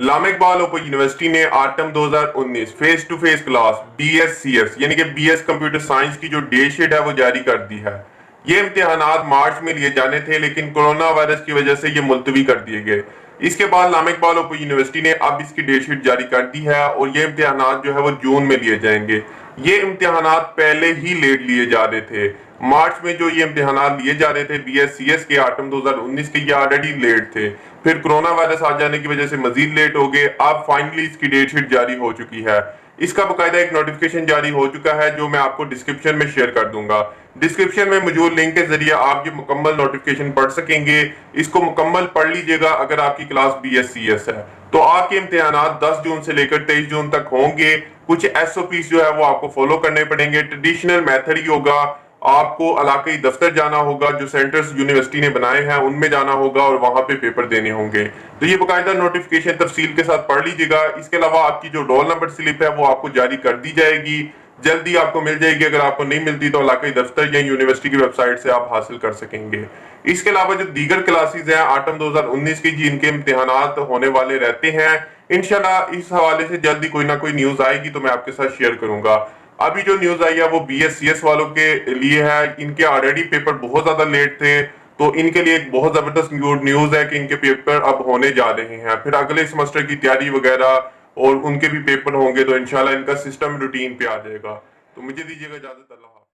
علامہ Iqbal open university نے autumn 2019 face to face class BScs یعنی کہ BS کمپیوٹر سائنس کی جو ڈیٹ شیٹ ہے وہ جاری کر دی ہے۔ یہ امتحانات مارچ میں لیے جانے تھے لیکن کرونا وائرس کی وجہ سے یہ ملتوی کر دیے گئے۔ اس کے بعد علامہ اقبال اوپن یونیورسٹی نے اب اس کی ڈیٹ شیٹ جاری کر دی ہے اور یہ امتحانات جو ہے وہ جون میں لیے جائیں گے۔ یہ امتحانات پہلے ہی لیٹ لیے جا رہے تھے۔ مارچ میں جو یہ امتحانات لیے جا رہے تھے BScs کے آٹم 2019 کے، یہ آلریڈی لیٹ تھے، پھر کرونا وائرس آ جانے کی وجہ سے مزید لیٹ ہو گئے۔ اب فائنلی اس کی ڈیٹ شیٹ جاری ہو چکی ہے۔ اس کا باقاعدہ ایک نوٹیفیکیشن جاری ہو چکا ہے جو میں آپ کو ڈسکرپشن میں شیئر کر دوں گا۔ ڈسکرپشن میں موجود لنک کے ذریعے آپ یہ مکمل نوٹیفیکیشن پڑھ سکیں گے۔ اس کو مکمل پڑھ لیجئے گا اگر آپ کی کلاس BScs ہے تو آپ کے امتحانات 10 جون سے لے کر 23 جون تک ہوں گے۔ کچھ SOPs جو ہے وہ آپ کو فالو کرنے پڑیں گے۔ ٹریڈیشنل میتھڈ ہی ہوگا، آپ کو علاقائی دفتر جانا ہوگا، جو سینٹرز یونیورسٹی نے بنائے ہیں ان میں جانا ہوگا اور وہاں پہ پیپر دینے ہوں گے۔ تو یہ باقاعدہ نوٹیفیکیشن تفصیل کے ساتھ پڑھ لیجئے گا۔ اس کے علاوہ آپ کی جو رول نمبر سلپ ہے وہ آپ کو جاری کر دی جائے گی، جلدی آپ کو مل جائے گی۔ اگر آپ کو نہیں ملتی تو علاقائی دفتر یا یونیورسٹی کی ویب سائٹ سے آپ حاصل کر سکیں گے۔ اس کے علاوہ جو دیگر کلاسز ہیں آٹم 2019 کی جن کے امتحانات ہونے والے رہتے ہیں، انشاءاللہ اس حوالے سے جلدی کوئی نہ کوئی نیوز آئے گی تو میں آپ کے ساتھ شیئر کروں گا۔ ابھی جو نیوز آئی ہے وہ BScs والوں کے لیے ہے۔ ان کے آلریڈی پیپر بہت زیادہ لیٹ تھے تو ان کے لیے ایک بہت زبردست گڈ نیوز ہے کہ ان کے پیپر اب ہونے جا رہے ہیں۔ پھر اگلے سمسٹر کی تیاری وغیرہ اور ان کے بھی پیپر ہوں گے تو انشاءاللہ ان کا سسٹم روٹین پہ آ جائے گا۔ تو مجھے دیجیے گا اجازت، اللہ